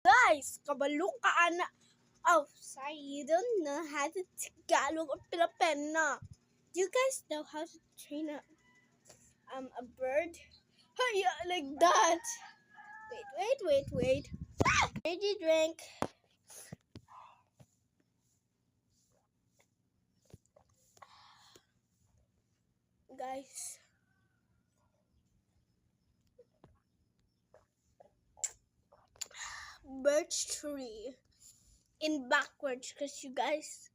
Guys, kabalo ka ana. Oh, sorry, you don't know how to Tagalog or Filipino. Do you guys know how to train a bird? Oh, yeah, like that. Wait. Energy drink. Guys. Birch tree. In backwards, because you guys.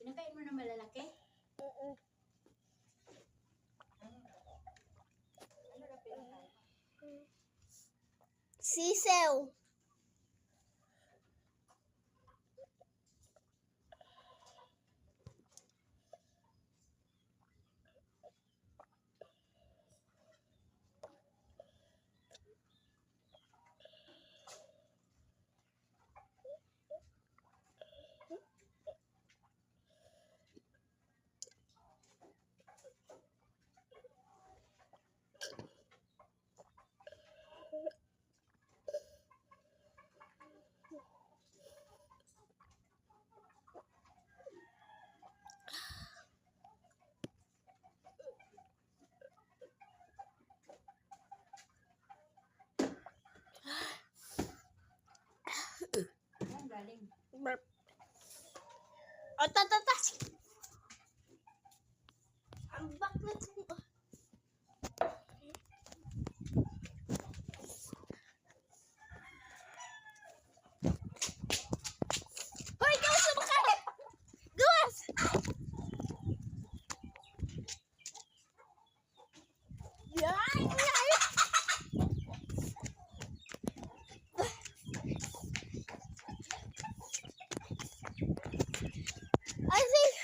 Pinakain mo ng malalaki? Ano na pinakain? Sisew. Yan, galing. Burp. Oh, ta. Ang baklat mo. Hoy, gawas na makalit! Gawas! Yan! I think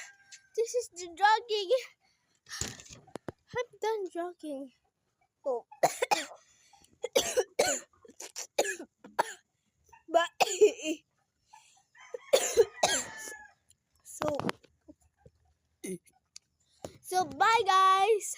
this is the jogging. I'm done jogging. Oh. But so bye guys.